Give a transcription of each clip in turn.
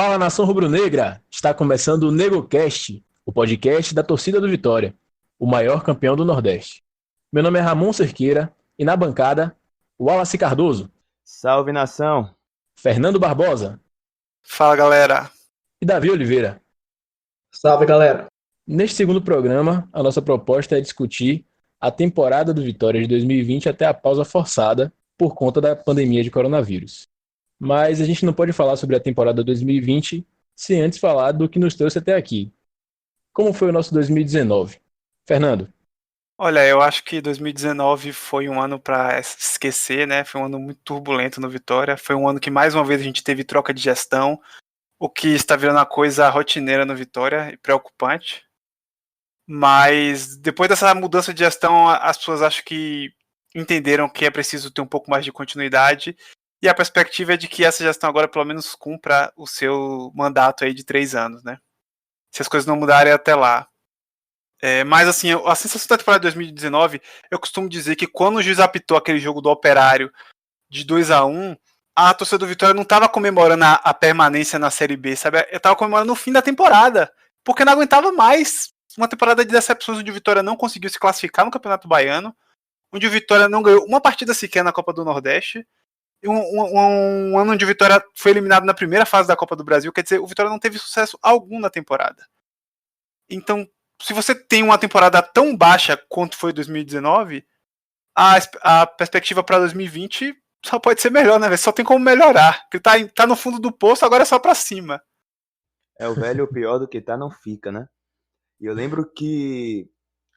Fala, nação rubro-negra! Está começando o NegoCast, o podcast da torcida do Vitória, o maior campeão do Nordeste. Meu nome é Ramon Cerqueira e na bancada, Wallace Cardoso, Salve, nação! Fernando Barbosa Fala, galera. e Davi Oliveira. Salve, galera! Neste segundo programa, a nossa proposta é discutir a temporada do Vitória de 2020 até a pausa forçada por conta da pandemia de coronavírus. Mas a gente não pode falar sobre a temporada 2020 sem antes falar do que nos trouxe até aqui. Como foi o nosso 2019? Fernando. Olha, eu acho que 2019 foi um ano para esquecer, né? Foi um ano muito turbulento no Vitória. Foi um ano que mais uma vez a gente teve troca de gestão, o que está virando uma coisa rotineira no Vitória e preocupante. Mas depois dessa mudança de gestão, as pessoas acho que entenderam que é preciso ter um pouco mais de continuidade. E a perspectiva é de que essa gestão agora pelo menos cumpra o seu mandato aí de 3 anos, né? Se as coisas não mudarem até lá. Mas assim, a sensação da temporada de 2019, eu costumo dizer que quando o juiz apitou aquele jogo do Operário de 2-1, a torcida do Vitória não estava comemorando a permanência na Série B, sabe? Eu estava comemorando o fim da temporada, porque não aguentava mais uma temporada de decepções onde o Vitória não conseguiu se classificar no Campeonato Baiano, onde o Vitória não ganhou uma partida sequer na Copa do Nordeste, e um ano onde o Vitória foi eliminado na primeira fase da Copa do Brasil, quer dizer, o Vitória não teve sucesso algum na temporada. Então, se você tem uma temporada tão baixa quanto foi 2019, a perspectiva para 2020 só pode ser melhor, né? Só tem como melhorar. Porque tá no fundo do poço, agora é só para cima. É o velho pior do que tá não fica, né? E eu lembro que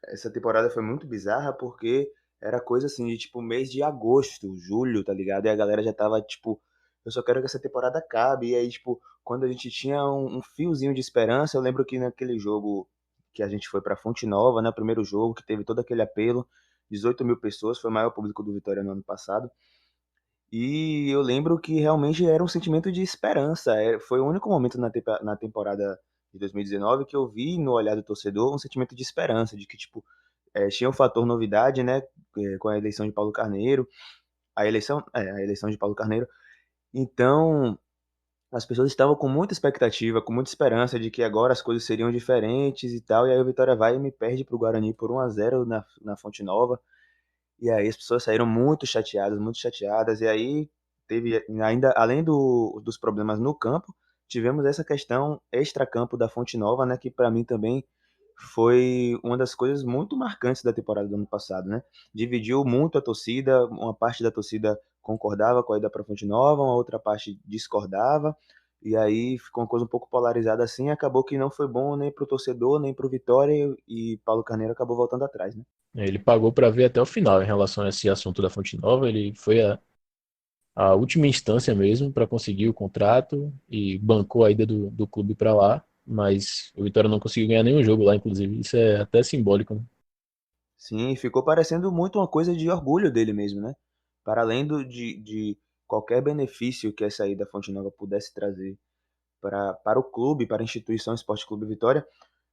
essa temporada foi muito bizarra porque era coisa assim de tipo mês de agosto, julho, tá ligado? E a galera já tava tipo, eu só quero que essa temporada acabe. E aí, tipo, quando a gente tinha um fiozinho de esperança, eu lembro que naquele jogo que a gente foi pra Fonte Nova, né? O primeiro jogo que teve todo aquele apelo, 18 mil pessoas, foi o maior público do Vitória no ano passado. E eu lembro que realmente era um sentimento de esperança. Foi o único momento na temporada de 2019 que eu vi no olhar do torcedor um sentimento de esperança, de que, tipo, tinha um fator novidade, né, com a eleição de Paulo Carneiro, a eleição de Paulo Carneiro. Então, as pessoas estavam com muita expectativa, com muita esperança de que agora as coisas seriam diferentes e tal, e aí o Vitória vai e me perde pro Guarani por 1-0 na Fonte Nova. E aí as pessoas saíram muito chateadas, e aí teve ainda, além dos problemas no campo, tivemos essa questão extracampo da Fonte Nova, né, que para mim também foi uma das coisas muito marcantes da temporada do ano passado, né? Dividiu muito a torcida, uma parte da torcida concordava com a ida para Fonte Nova, uma outra parte discordava, e aí ficou uma coisa um pouco polarizada assim, acabou que não foi bom nem para o torcedor, nem para o Vitória, e Paulo Carneiro acabou voltando atrás, né? Ele pagou para ver até o final em relação a esse assunto da Fonte Nova. Ele foi a última instância mesmo para conseguir o contrato e bancou a ida do clube para lá. Mas o Vitória não conseguiu ganhar nenhum jogo lá, inclusive. Isso é até simbólico, né? Sim, ficou parecendo muito uma coisa de orgulho dele mesmo, né? Para além de qualquer benefício que essa ida da Fonte Nova pudesse trazer para o clube, para a instituição Esporte Clube Vitória,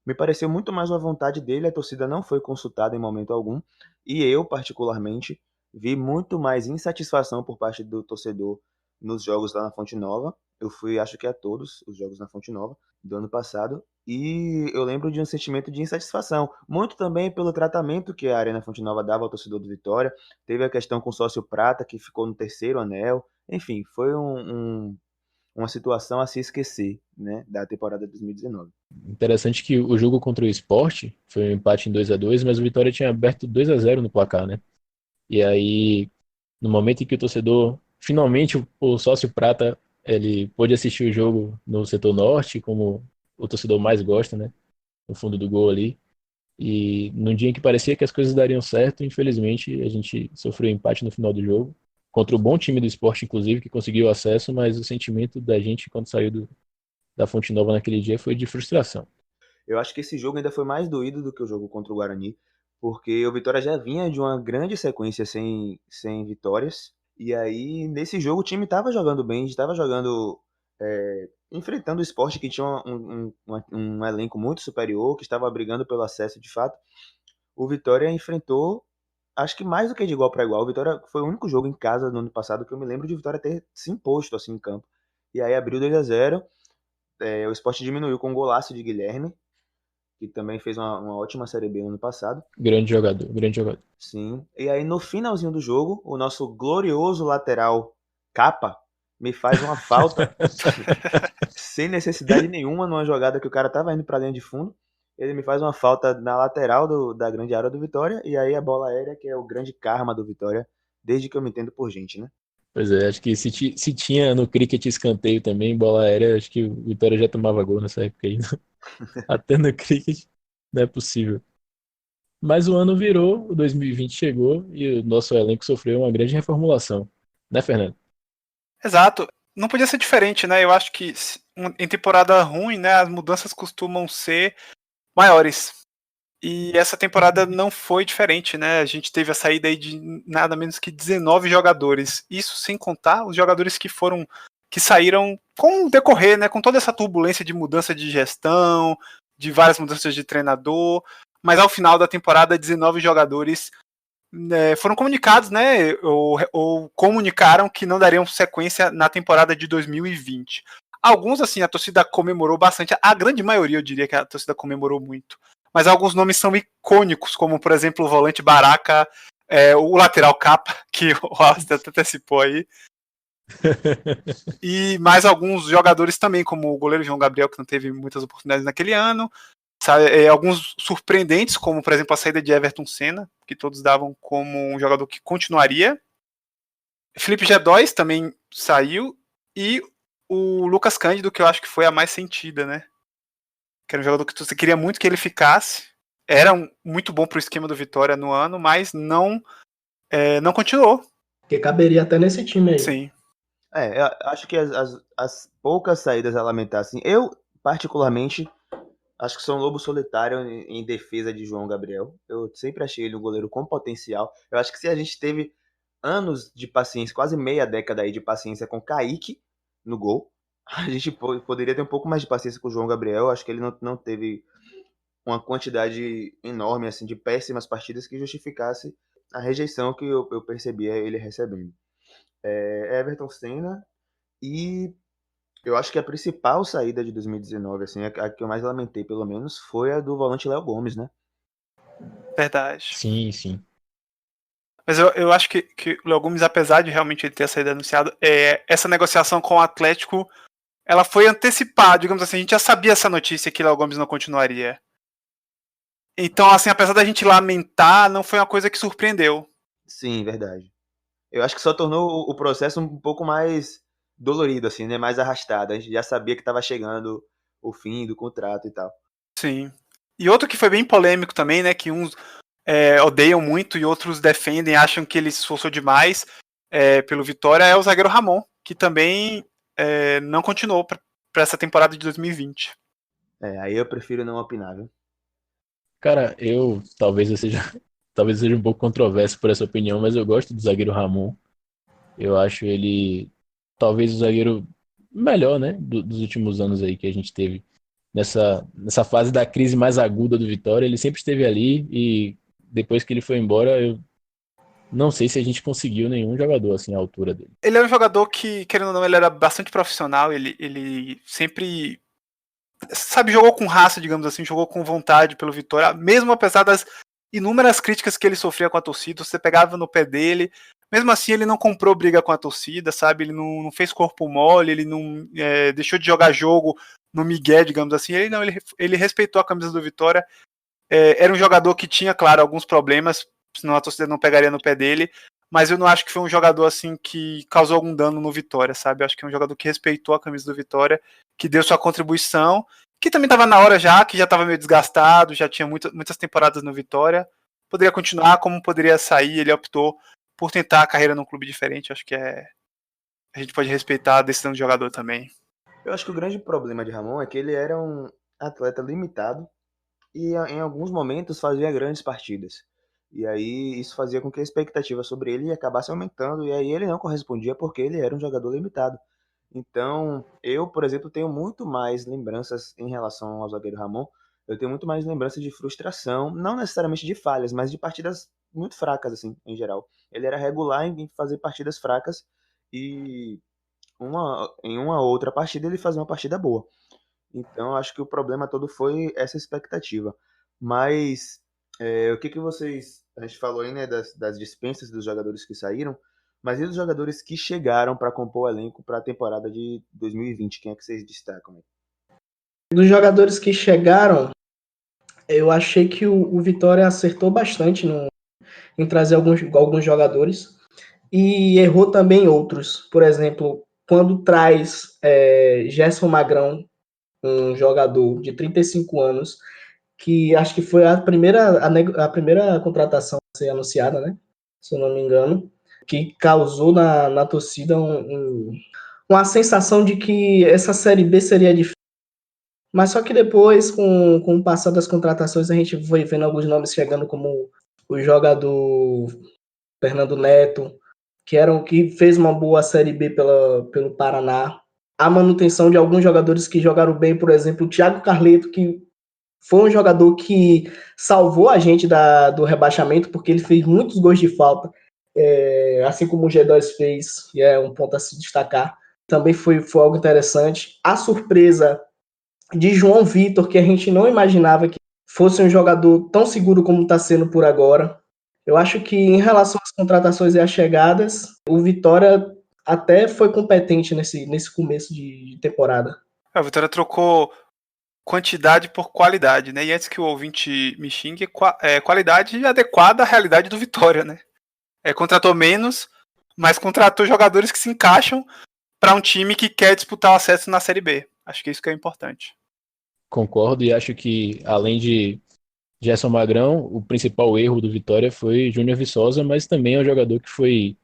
me pareceu muito mais uma vontade dele, a torcida não foi consultada em momento algum, e eu, particularmente, vi muito mais insatisfação por parte do torcedor nos jogos lá na Fonte Nova. Eu fui, acho que a todos os jogos na Fonte Nova do ano passado, e eu lembro de um sentimento de insatisfação, muito também pelo tratamento que a Arena Fonte Nova dava ao torcedor do Vitória. Teve a questão com o sócio Prata, que ficou no terceiro anel, enfim, foi uma situação a se esquecer, né, da temporada de 2019. Interessante que o jogo contra o Sport foi um empate em 2-2, mas o Vitória tinha aberto 2-0 no placar, né? E aí, no momento em que o torcedor, finalmente o sócio prata, ele pôde assistir o jogo no setor norte, como o torcedor mais gosta, né? No fundo do gol ali. E num dia em que parecia que as coisas dariam certo, infelizmente a gente sofreu empate no final do jogo. Contra o bom time do esporte, inclusive, que conseguiu acesso, mas o sentimento da gente quando saiu da Fonte Nova naquele dia foi de frustração. Eu acho que esse jogo ainda foi mais doído do que o jogo contra o Guarani, porque o Vitória já vinha de uma grande sequência sem vitórias. E aí, nesse jogo, o time estava jogando bem, estava jogando, enfrentando o Sport, que tinha um elenco muito superior, que estava brigando pelo acesso de fato. O Vitória enfrentou, acho que mais do que de igual para igual. O Vitória foi o único jogo em casa no ano passado que eu me lembro de Vitória ter se imposto assim em campo. E aí abriu 2-0. o Sport diminuiu com um golaço de Guilherme, que também fez uma ótima Série B no ano passado. Grande jogador, grande jogador. Sim. E aí, no finalzinho do jogo, o nosso glorioso lateral Capa me faz uma falta sem necessidade nenhuma numa jogada que o cara tava indo pra linha de fundo. Ele me faz uma falta na lateral da grande área do Vitória, e aí a bola aérea, que é o grande karma do Vitória, desde que eu me entendo por gente, né? Pois é, acho que se tinha no cricket escanteio também, bola aérea, acho que o Vitória já tomava gol nessa época aí. Até no cricket não é possível. Mas o ano virou, o 2020 chegou e o nosso elenco sofreu uma grande reformulação. Né, Fernando? Exato. Não podia ser diferente, né? Eu acho que em temporada ruim, né, as mudanças costumam ser maiores. E essa temporada não foi diferente, né? A gente teve a saída aí de nada menos que 19 jogadores. Isso sem contar os jogadores que saíram com o decorrer, né? Com toda essa turbulência de mudança de gestão, de várias mudanças de treinador. Mas ao final da temporada, 19 jogadores foram comunicados, né? Ou comunicaram que não dariam sequência na temporada de 2020. Alguns, assim, a torcida comemorou bastante. A grande maioria, eu diria que a torcida comemorou muito. Mas alguns nomes são icônicos, como, por exemplo, o volante Baraka, o lateral Capa, que o Austin até antecipou aí. E mais alguns jogadores também, como o goleiro João Gabriel, que não teve muitas oportunidades naquele ano. Sabe, alguns surpreendentes, como, por exemplo, a saída de Everton Senna, que todos davam como um jogador que continuaria. Felipe G2 também saiu. E o Lucas Cândido, que eu acho que foi a mais sentida, né? Que era um jogador que você queria muito que ele ficasse. Era muito bom pro esquema do Vitória no ano, mas não continuou. Que caberia até nesse time aí. Sim. Eu acho que as poucas saídas a lamentar, assim, eu, particularmente, acho que sou um lobo solitário em defesa de João Gabriel. Eu sempre achei ele um goleiro com potencial. Eu acho que se a gente teve anos de paciência, quase meia década aí de paciência com Kaique no gol, a gente poderia ter um pouco mais de paciência com o João Gabriel. Acho que ele não teve uma quantidade enorme assim de péssimas partidas que justificasse a rejeição que eu percebia ele recebendo. Everton Senna, e eu acho que a principal saída de 2019, assim, a que eu mais lamentei, pelo menos, foi a do volante Léo Gomes, né? Verdade. Sim, sim. Mas eu acho que o Léo Gomes, apesar de realmente ele ter saído anunciado, essa negociação com o Atlético, ela foi antecipada, digamos assim, a gente já sabia essa notícia que o Léo Gomes não continuaria. Então, assim, apesar da gente lamentar, não foi uma coisa que surpreendeu. Sim, verdade. Eu acho que só tornou o processo um pouco mais dolorido, assim, né? Mais arrastado. A gente já sabia que estava chegando o fim do contrato e tal. Sim. E outro que foi bem polêmico também, né? Que uns odeiam muito e outros defendem, acham que ele se esforçou demais pelo Vitória, é o zagueiro Ramon, que também não continuou para essa temporada de 2020. Aí eu prefiro não opinar, viu? Cara, talvez seja um pouco controverso por essa opinião, mas eu gosto do zagueiro Ramon. Eu acho ele talvez o zagueiro melhor, né, dos últimos anos aí que a gente teve nessa fase da crise mais aguda do Vitória. Ele sempre esteve ali e depois que ele foi embora, eu não sei se a gente conseguiu nenhum jogador assim à altura dele. Ele é um jogador que, querendo ou não, ele era bastante profissional, ele sempre, sabe, jogou com raça, digamos assim, jogou com vontade pelo Vitória, mesmo apesar das inúmeras críticas que ele sofria com a torcida, você pegava no pé dele, mesmo assim ele não comprou briga com a torcida, sabe, ele não fez corpo mole, ele não deixou de jogar jogo no migué, digamos assim, ele respeitou a camisa do Vitória, era um jogador que tinha, claro, alguns problemas, senão a torcida não pegaria no pé dele, mas eu não acho que foi um jogador assim que causou algum dano no Vitória, sabe, eu acho que é um jogador que respeitou a camisa do Vitória, que deu sua contribuição, que também estava na hora já, que já estava meio desgastado, já tinha muitas temporadas no Vitória, poderia continuar, como poderia sair, ele optou por tentar a carreira num clube diferente, acho que a gente pode respeitar a decisão do jogador também. Eu acho que o grande problema de Ramon é que ele era um atleta limitado e em alguns momentos fazia grandes partidas. E aí isso fazia com que a expectativa sobre ele acabasse aumentando, e aí ele não correspondia porque ele era um jogador limitado. Então, eu, por exemplo, tenho muito mais lembranças em relação ao zagueiro Ramon. Eu tenho muito mais lembranças de frustração, não necessariamente de falhas, mas de partidas muito fracas, assim, em geral. Ele era regular em fazer partidas fracas e em uma outra partida ele fazia uma partida boa. Então, acho que o problema todo foi essa expectativa. Mas, o que vocês... A gente falou aí, né, das dispensas dos jogadores que saíram, mas e dos jogadores que chegaram para compor o elenco para a temporada de 2020? Quem é que vocês destacam aí? Dos jogadores que chegaram, eu achei que o Vitória acertou bastante em trazer alguns jogadores e errou também outros. Por exemplo, quando traz Gerson Magrão, um jogador de 35 anos, que acho que foi a primeira contratação a ser anunciada, né? Se eu não me engano, que causou na torcida uma sensação de que essa Série B seria difícil. Mas só que depois, com o passar das contratações, a gente foi vendo alguns nomes chegando, como o jogador Fernando Neto, que fez uma boa Série B pelo Paraná. A manutenção de alguns jogadores que jogaram bem, por exemplo, o Thiago Carleto, que foi um jogador que salvou a gente do rebaixamento, porque ele fez muitos gols de falta, assim como o G2 fez, e é um ponto a se destacar. Também foi algo interessante. A surpresa de João Vitor, que a gente não imaginava que fosse um jogador tão seguro como está sendo por agora. Eu acho que, em relação às contratações e às chegadas, o Vitória até foi competente nesse começo de temporada. A Vitória trocou quantidade por qualidade, né? E antes que o ouvinte me xingue, qualidade adequada à realidade do Vitória, né? Contratou menos, mas contratou jogadores que se encaixam para um time que quer disputar o acesso na Série B. Acho que isso que é importante. Concordo, e acho que, além de Gerson Magrão, o principal erro do Vitória foi Júnior Viçosa, mas também é um jogador que foi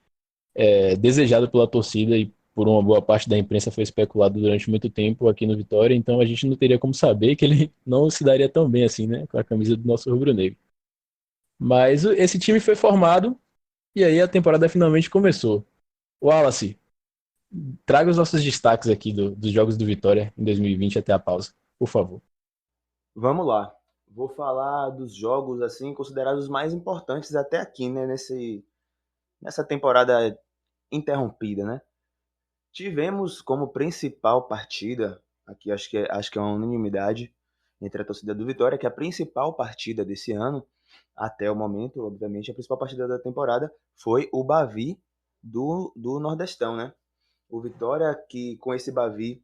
desejado pela torcida e por uma boa parte da imprensa foi especulado durante muito tempo aqui no Vitória, então a gente não teria como saber que ele não se daria tão bem assim, né, com a camisa do nosso rubro-negro. Mas esse time foi formado e aí a temporada finalmente começou. Wallace, traga os nossos destaques aqui dos jogos do Vitória em 2020 até a pausa, por favor. Vamos lá. Vou falar dos jogos assim considerados os mais importantes até aqui, né, nessa temporada interrompida, né? Tivemos como principal partida, aqui acho que é uma unanimidade entre a torcida do Vitória, que a principal partida desse ano, até o momento, obviamente, a principal partida da temporada foi o Bavi do Nordestão, né? O Vitória, que com esse Bavi,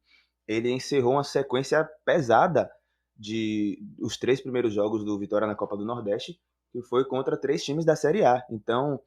ele encerrou uma sequência pesada de os 3 primeiros jogos do Vitória na Copa do Nordeste, que foi contra 3 times da Série A. Então,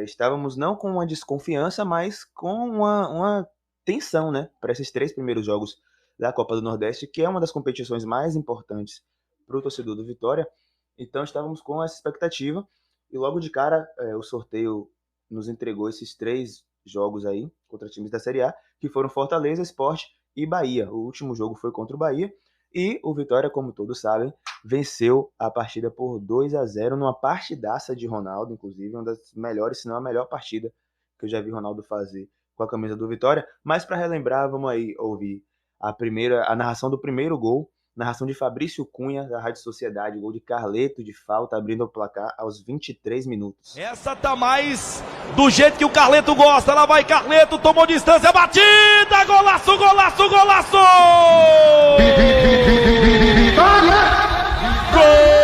estávamos não com uma desconfiança, mas com uma tensão, né, para esses 3 primeiros jogos da Copa do Nordeste, que é uma das competições mais importantes para o torcedor do Vitória. Então estávamos com essa expectativa e logo de cara o sorteio nos entregou esses 3 jogos aí contra times da Série A, que foram Fortaleza, Sport e Bahia. O último jogo foi contra o Bahia e o Vitória, como todos sabem, venceu a partida por 2-0 numa partidaça de Ronaldo, inclusive uma das melhores, se não a melhor partida que eu já vi Ronaldo fazer com a camisa do Vitória. Mas para relembrar, vamos aí ouvir a narração do primeiro gol, narração de Fabrício Cunha, da Rádio Sociedade, gol de Carleto de falta, abrindo o placar aos 23 minutos. Essa tá mais do jeito que o Carleto gosta. Lá vai Carleto, tomou distância, batida, golaço, golaço, golaço! Vitória! Gol!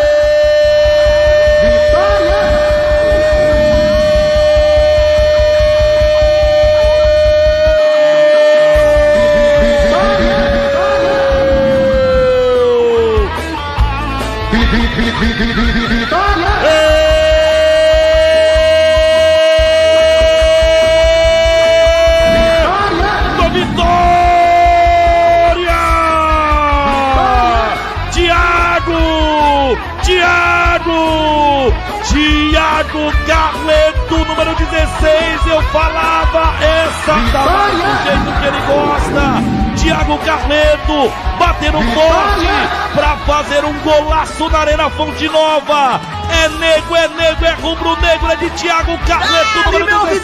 Thiago Carleto, número 16, eu falava, essa tá do jeito que ele gosta. Thiago Carleto, batendo forte pra fazer um golaço na Arena Fonte Nova. É negro, é rubro-negro, é de Thiago Carleto, número 16.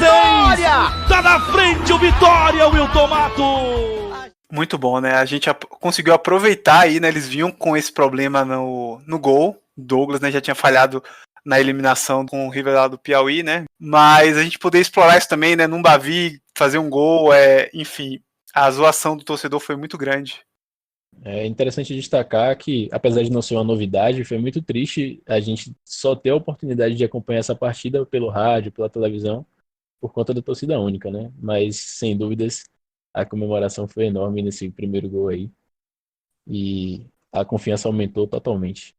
Tá na frente o Vitória, o Wilton Mato. Muito bom, né? A gente conseguiu aproveitar aí, né? Eles vinham com esse problema no gol. Douglas, né, já tinha falhado na eliminação com o River lá do Piauí, né? Mas a gente poder explorar isso também, né? Num Bavi, fazer um gol, enfim, a zoação do torcedor foi muito grande. É interessante destacar que, apesar de não ser uma novidade, foi muito triste a gente só ter a oportunidade de acompanhar essa partida pelo rádio, pela televisão, por conta da torcida única, né? Mas, sem dúvidas, a comemoração foi enorme nesse primeiro gol aí. E a confiança aumentou totalmente.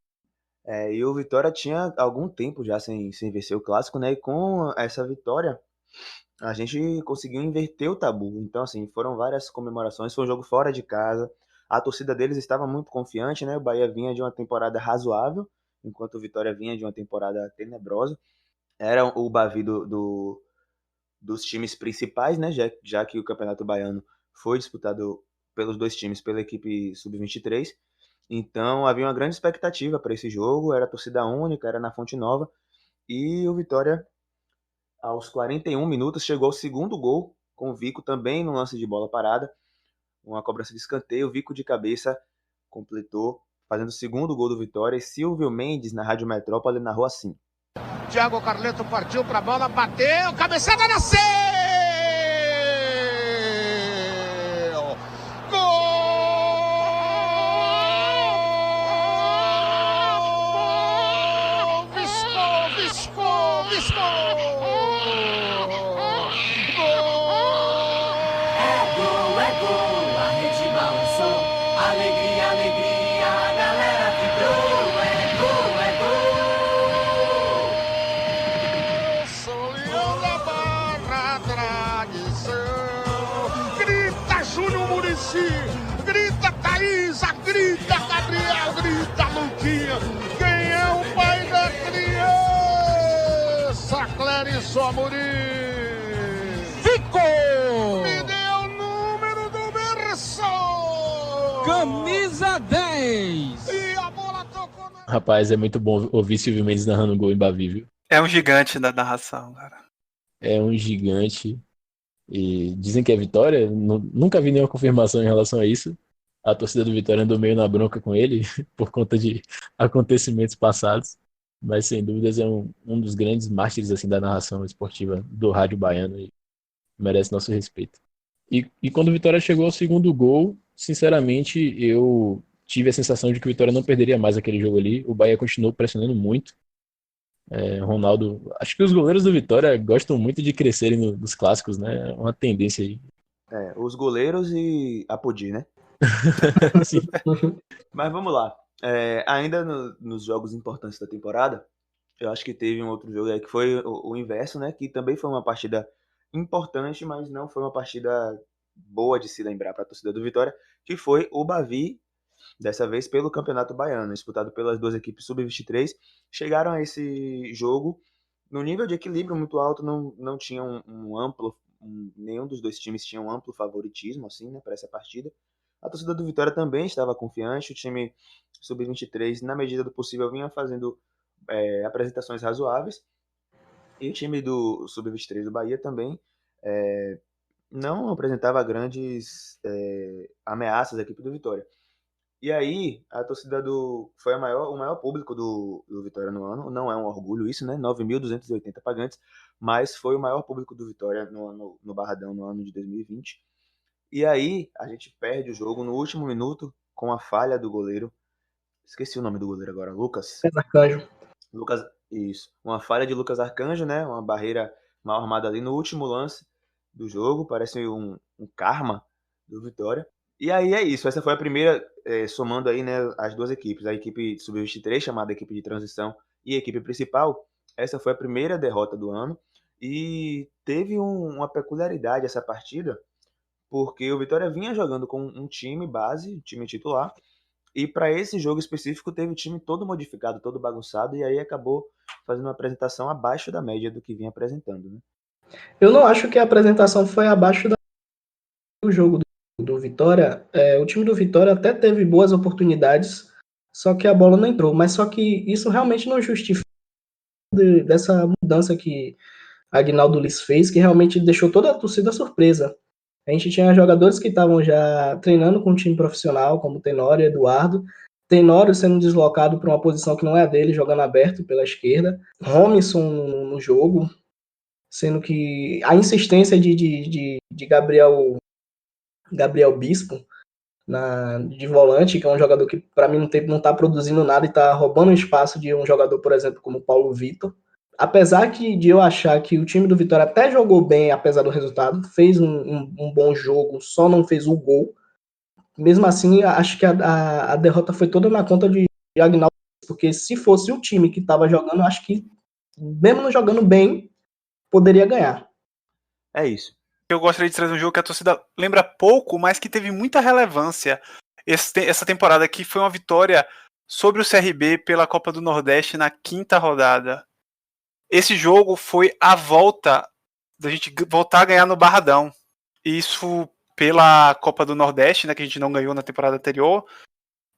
E o Vitória tinha algum tempo já sem vencer o Clássico, né? E com essa vitória, a gente conseguiu inverter o tabu. Então, assim, foram várias comemorações. Foi um jogo fora de casa. A torcida deles estava muito confiante, né? O Bahia vinha de uma temporada razoável, enquanto o Vitória vinha de uma temporada tenebrosa. Era o Bavi dos times principais, né? Já que o Campeonato Baiano foi disputado pelos dois times, pela equipe sub-23. Então havia uma grande expectativa para esse jogo, era torcida única, era na Fonte Nova. E o Vitória, aos 41 minutos, chegou ao segundo gol, com o Vico também no lance de bola parada. Uma cobrança de escanteio, o Vico de cabeça completou, fazendo o segundo gol do Vitória. E Silvio Mendes, na Rádio Metrópole, narrou assim: Thiago Carleto partiu pra bola, bateu, cabeçada nasceu! Gol! Viscou! É gol, a rede balançou, alegria, a galera vibrou, é gol. Solião da Barra, tradição. Grita Júnior Muricy, grita Thaísa, grita Gabriel, grita Luquinha. Quem é o pai da criança? Clérice Amorim. Ficou! Me deu o número do berço! Camisa 10. E a bola tocou na... Rapaz, é muito bom ouvir Silvio Mendes narrando gol em Bavi, viu? É um gigante da narração, cara. É um gigante. E dizem que é Vitória. Nunca vi nenhuma confirmação em relação a isso. A torcida do Vitória andou meio na bronca com ele por conta de acontecimentos passados. Mas sem dúvidas é um dos grandes mártires assim, da narração esportiva do rádio baiano e merece nosso respeito. E quando o Vitória chegou ao segundo gol, sinceramente, eu tive a sensação de que o Vitória não perderia mais aquele jogo ali. O Bahia continuou pressionando muito. Ronaldo, acho que os goleiros do Vitória gostam muito de crescerem nos clássicos, né? É uma tendência aí. Os goleiros e a Podi, né? Sim. Mas vamos lá. Ainda nos jogos importantes da temporada, eu acho que teve um outro jogo aí que foi o inverso, né? Que também foi uma partida importante, mas não foi uma partida boa de se lembrar para a torcida do Vitória, que foi o Bavi, dessa vez pelo Campeonato Baiano, disputado pelas duas equipes sub-23. Chegaram a esse jogo no nível de equilíbrio muito alto, não tinha nenhum dos dois times tinha um amplo favoritismo assim, né, para essa partida. A torcida do Vitória também estava confiante, o time sub-23, na medida do possível, vinha fazendo apresentações razoáveis, e o time do sub-23 do Bahia também não apresentava grandes ameaças à equipe do Vitória. E aí, a torcida foi o maior público do Vitória no ano. Não é um orgulho isso, né? 9.280 pagantes, mas foi o maior público do Vitória no Barradão no ano de 2020. E aí, a gente perde o jogo no último minuto com a falha do goleiro. Esqueci o nome do goleiro agora, Lucas. Arcanjo. Isso. Uma falha de Lucas Arcanjo, né? Uma barreira mal armada ali no último lance do jogo. Parece um karma do Vitória. E aí é isso, essa foi a primeira, somando aí, né, as duas equipes, a equipe sub-23, chamada equipe de transição, e a equipe principal. Essa foi a primeira derrota do ano, e teve uma peculiaridade essa partida, porque o Vitória vinha jogando com um time base, um time titular, e para esse jogo específico teve o time todo modificado, todo bagunçado, e aí acabou fazendo uma apresentação abaixo da média do que vinha apresentando, né? Eu não acho que a apresentação foi abaixo do jogo do Vitória. O time do Vitória até teve boas oportunidades, só que a bola não entrou. Mas só que isso realmente não justifica dessa mudança que Aguinaldo Liz fez, que realmente deixou toda a torcida surpresa. A gente tinha jogadores que estavam já treinando com um time profissional, como Tenório e Eduardo. Tenório sendo deslocado para uma posição que não é a dele, jogando aberto pela esquerda. Romisson no jogo, sendo que a insistência de Gabriel Bispo de volante, que é um jogador que, para mim, não tá produzindo nada e tá roubando o espaço de um jogador, por exemplo, como o Paulo Vitor. Apesar de eu achar que o time do Vitória até jogou bem, apesar do resultado, fez um bom jogo, só não fez o gol. Mesmo assim, acho que a derrota foi toda na conta de Agnaldo, porque se fosse o time que estava jogando, acho que, mesmo não jogando bem, poderia ganhar. É isso. Eu gostaria de trazer um jogo que a torcida lembra pouco, mas que teve muita relevância essa temporada, que foi uma vitória sobre o CRB pela Copa do Nordeste na 5ª rodada. Esse jogo foi a volta da gente voltar a ganhar no Barradão. Isso pela Copa do Nordeste, né, que a gente não ganhou na temporada anterior.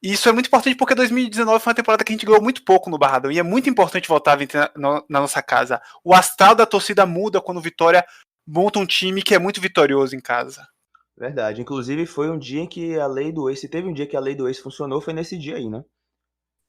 E isso é muito importante porque 2019 foi uma temporada que a gente ganhou muito pouco no Barradão. E é muito importante voltar a vencer na nossa casa. O astral da torcida muda quando o Vitória monta um time que é muito vitorioso em casa. Verdade. Inclusive, foi um dia em que a lei do ex, se teve um dia que a lei do ex funcionou, foi nesse dia aí, né?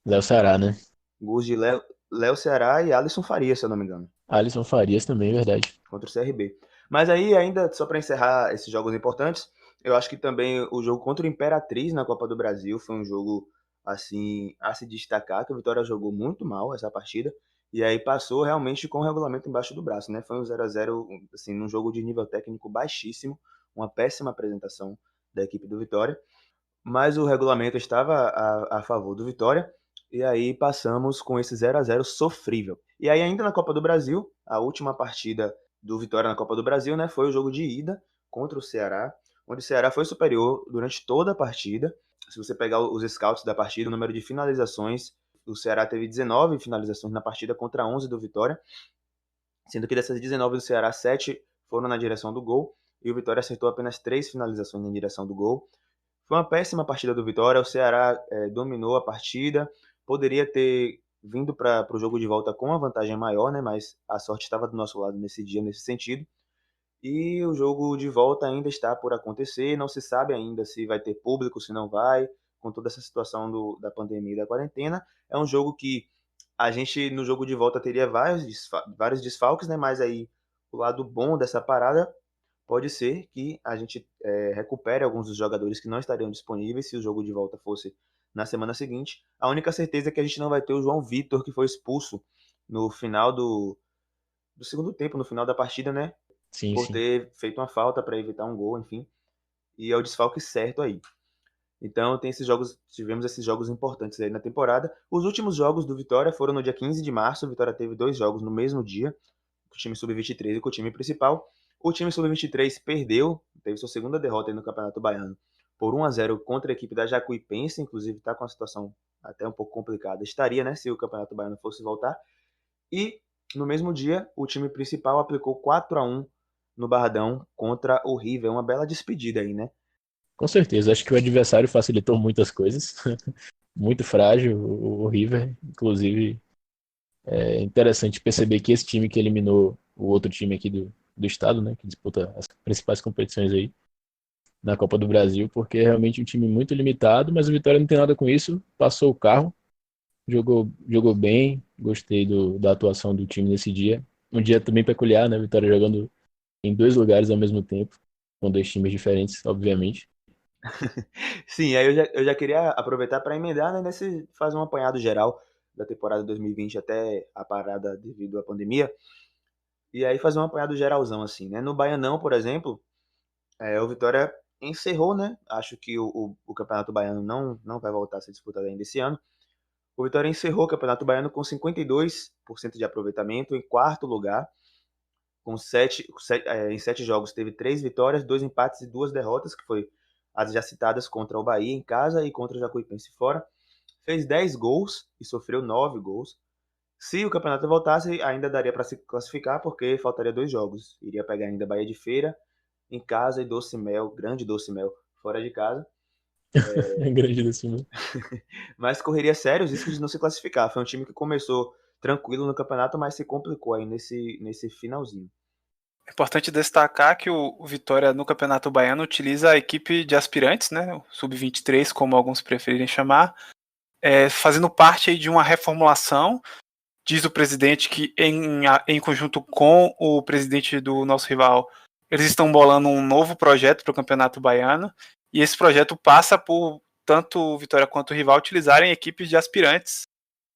Léo Ceará, né? Gols de Léo Ceará e Alisson Faria, se eu não me engano, Alisson Farias também, verdade. contra o CRB. Mas aí, ainda, só para encerrar esses jogos importantes, eu acho que também o jogo contra o Imperatriz na Copa do Brasil foi um jogo, assim, a se destacar, que o Vitória jogou muito mal essa partida, e aí passou realmente com o regulamento embaixo do braço, né? Foi um 0-0, assim, num jogo de nível técnico baixíssimo, uma péssima apresentação da equipe do Vitória, mas o regulamento estava a favor do Vitória, e aí passamos com esse 0-0 sofrível. E aí ainda na Copa do Brasil, a última partida do Vitória na Copa do Brasil, né, foi o jogo de ida contra o Ceará, onde o Ceará foi superior durante toda a partida. Se você pegar os scouts da partida, o número de finalizações, o Ceará teve 19 finalizações na partida contra 11 do Vitória, sendo que dessas 19 do Ceará, 7 foram na direção do gol, e o Vitória acertou apenas 3 finalizações na direção do gol. Foi uma péssima partida do Vitória, o Ceará dominou a partida, poderia ter vindo para o jogo de volta com uma vantagem maior, né? Mas a sorte estava do nosso lado nesse dia, nesse sentido. E o jogo de volta ainda está por acontecer, não se sabe ainda se vai ter público, se não vai, com toda essa situação da pandemia e da quarentena. É um jogo que a gente, no jogo de volta, teria vários desfalques, né? Mas aí o lado bom dessa parada pode ser que a gente recupere alguns dos jogadores que não estariam disponíveis se o jogo de volta fosse na semana seguinte. A única certeza é que a gente não vai ter o João Vitor, que foi expulso no final do segundo tempo, no final da partida, né? Sim, Por sim. ter feito uma falta para evitar um gol, enfim. E é o desfalque certo aí. Então tivemos esses jogos importantes aí na temporada. Os últimos jogos do Vitória foram no dia 15 de março. O Vitória teve 2 jogos no mesmo dia, com o time sub-23 e com o time principal. O time sub-23 perdeu, teve sua segunda derrota aí no Campeonato Baiano, por 1-0 contra a equipe da Jacuipense, inclusive está com uma situação até um pouco complicada. Estaria, né, se o Campeonato Baiano fosse voltar. E no mesmo dia, o time principal aplicou 4-1 no Barradão contra o River. Uma bela despedida aí, né? Com certeza, acho que o adversário facilitou muitas coisas. Muito frágil o River. Inclusive, é interessante perceber que esse time que eliminou o outro time aqui do estado, né, que disputa as principais competições aí na Copa do Brasil, porque é realmente um time muito limitado, mas o Vitória não tem nada com isso, passou o carro, jogou bem, gostei da atuação do time nesse dia. Um dia também peculiar, né, Vitória jogando em 2 lugares ao mesmo tempo, com 2 times diferentes, obviamente. Sim, aí eu já queria aproveitar para emendar, né, fazer um apanhado geral da temporada 2020 até a parada devido à pandemia. E aí fazer um apanhado geralzão, assim, né? No Baianão, por exemplo, o Vitória encerrou, né? Acho que o Campeonato Baiano não vai voltar a ser disputado ainda esse ano. O Vitória encerrou o Campeonato Baiano com 52% de aproveitamento, em quarto lugar. Com em 7 jogos teve 3 vitórias, 2 empates e 2 derrotas, que foi as já citadas contra o Bahia em casa e contra o Jacuipense fora. Fez 10 gols e sofreu 9 gols. Se o campeonato voltasse, ainda daria para se classificar, porque faltaria 2 jogos. Iria pegar ainda Bahia de Feira em casa e Doce Mel, grande Doce Mel, fora de casa. É grande desse mundo. Mas correria sério os riscos de não se classificar. Foi um time que começou tranquilo no campeonato, mas se complicou aí nesse finalzinho. É importante destacar que o Vitória no Campeonato Baiano utiliza a equipe de aspirantes, né, o Sub-23, como alguns preferirem chamar, fazendo parte aí de uma reformulação. Diz o presidente que em conjunto com o presidente do nosso rival, eles estão bolando um novo projeto para o Campeonato Baiano, E esse projeto passa por tanto o Vitória quanto o rival utilizarem equipes de aspirantes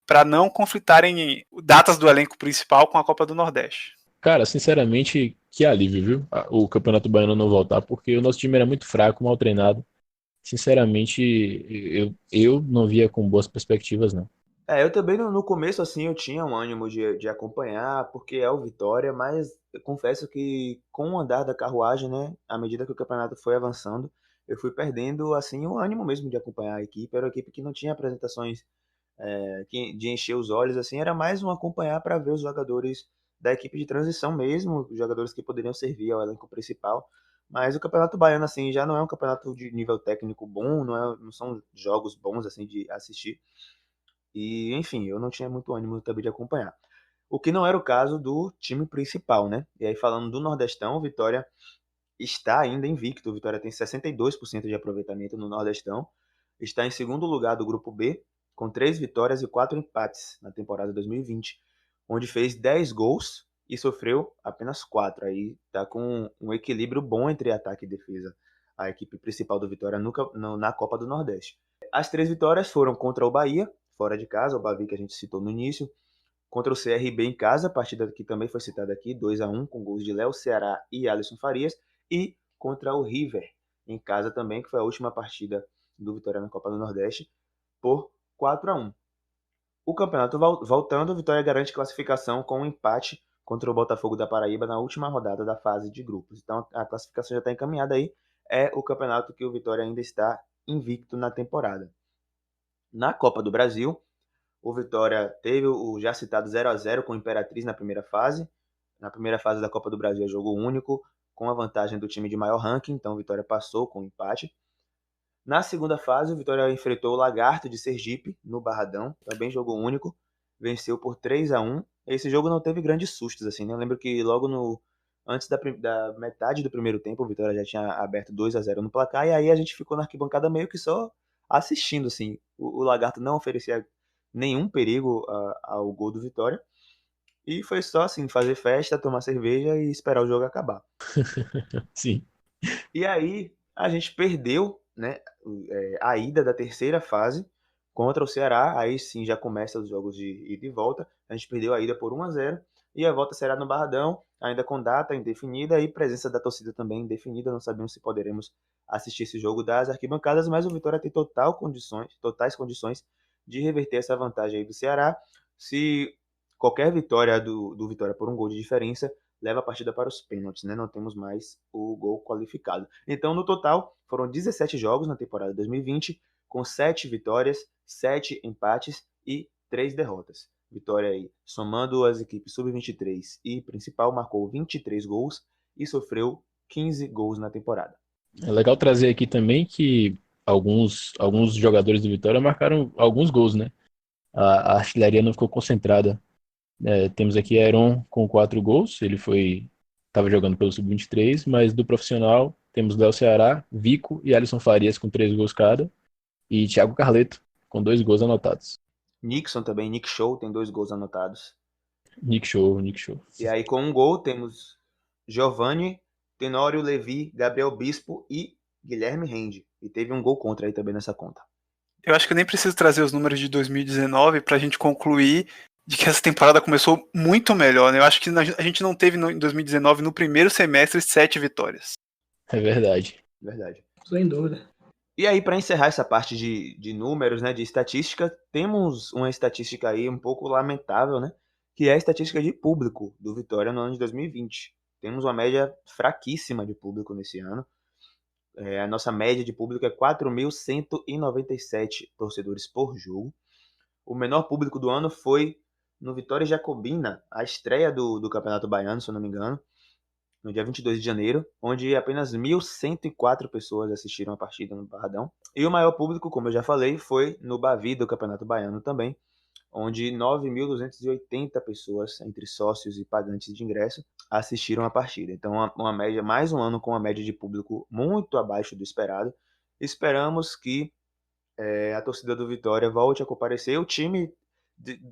para não conflitarem datas do elenco principal com a Copa do Nordeste. Cara, sinceramente, que alívio, viu? O Campeonato Baiano não voltar, porque o nosso time era muito fraco, mal treinado. Sinceramente, eu não via com boas perspectivas, não. Eu também no começo, assim, eu tinha um ânimo de acompanhar, porque é o Vitória, mas eu confesso que com o andar da carruagem, né, à medida que o campeonato foi avançando, eu fui perdendo, assim, o ânimo mesmo de acompanhar a equipe. Era uma equipe que não tinha apresentações de encher os olhos, assim, era mais um acompanhar para ver os jogadores da equipe de transição mesmo, os jogadores que poderiam servir ao elenco principal. Mas o Campeonato Baiano, assim, já não é um campeonato de nível técnico bom, não são jogos bons, assim, de assistir. E, enfim, eu não tinha muito ânimo também de acompanhar. O que não era o caso do time principal, né? E aí, falando do Nordestão, o Vitória está ainda invicto. O Vitória tem 62% de aproveitamento no Nordestão. Está em segundo lugar do Grupo B, com 3 vitórias e 4 empates na temporada 2020, onde fez 10 gols e sofreu apenas 4. Aí está com um equilíbrio bom entre ataque e defesa, a equipe principal do Vitória na Copa do Nordeste. As 3 vitórias foram contra o Bahia, fora de casa, o Bavi que a gente citou no início, contra o CRB em casa, partida que também foi citada aqui, 2-1, com gols de Léo Ceará e Alisson Farias, e contra o River em casa também, que foi a última partida do Vitória na Copa do Nordeste, por 4-1. O campeonato voltando, o Vitória garante classificação com um empate contra o Botafogo da Paraíba na última rodada da fase de grupos. Então a classificação já está encaminhada aí. É o campeonato que o Vitória ainda está invicto na temporada. Na Copa do Brasil, o Vitória teve o já citado 0-0 com o Imperatriz na primeira fase. Na primeira fase da Copa do Brasil é jogo único, com a vantagem do time de maior ranking, então o Vitória passou com o empate. Na segunda fase, o Vitória enfrentou o Lagarto de Sergipe, no Barradão, também jogo único, venceu por 3-1. Esse jogo não teve grandes sustos, assim, né? Eu lembro que logo antes da metade do primeiro tempo, o Vitória já tinha aberto 2-0 no placar, e aí a gente ficou na arquibancada meio que só assistindo, assim. O Lagarto não oferecia nenhum perigo ao gol do Vitória, e foi só, assim, fazer festa, tomar cerveja e esperar o jogo acabar. Sim. E aí a gente perdeu, né, a ida da terceira fase contra o Ceará. Aí sim já começa os jogos de ida e volta. A gente perdeu a ida por 1-0 e a volta será no Barradão, ainda com data indefinida e presença da torcida também indefinida. Não sabemos se poderemos assistir esse jogo das arquibancadas, mas o Vitória tem totais condições de reverter essa vantagem aí do Ceará. Se qualquer vitória do Vitória por um gol de diferença, leva a partida para os pênaltis, né? Não temos mais o gol qualificado. Então, no total, foram 17 jogos na temporada 2020, com 7 vitórias, 7 empates e 3 derrotas. Vitória aí, somando as equipes sub-23 e principal, marcou 23 gols e sofreu 15 gols na temporada. É legal trazer aqui também que alguns jogadores do Vitória marcaram alguns gols, né? A artilharia não ficou concentrada. Temos aqui Heron com 4 gols, ele estava jogando pelo Sub-23, mas do profissional temos Léo Ceará, Vico e Alisson Farias com 3 gols cada, e Thiago Carleto com 2 gols anotados. Nixon também, Nick Show, tem 2 gols anotados. Nick Show. E aí com um gol temos Giovanni, Tenório Levi, Gabriel Bispo e Guilherme Rende. E teve um gol contra aí também nessa conta. Eu acho que eu nem preciso trazer os números de 2019 pra gente concluir de que essa temporada começou muito melhor, né? Eu acho que a gente não teve em 2019, no primeiro semestre, 7 vitórias. É verdade. Verdade. Sem dúvida. E aí, para encerrar essa parte de números, né, de estatística, temos uma estatística aí um pouco lamentável, né? Que é a estatística de público do Vitória no ano de 2020. Temos uma média fraquíssima de público nesse ano. A nossa média de público é 4.197 torcedores por jogo. O menor público do ano foi no Vitória Jacobina, a estreia do Campeonato Baiano, se eu não me engano, no dia 22 de janeiro, onde apenas 1.104 pessoas assistiram a partida no Barradão. E o maior público, como eu já falei, foi no Bavi do Campeonato Baiano também, onde 9.280 pessoas, entre sócios e pagantes de ingresso, assistiram a partida. Então, uma média, mais um ano com uma média de público muito abaixo do esperado. Esperamos que a torcida do Vitória volte a comparecer. O time,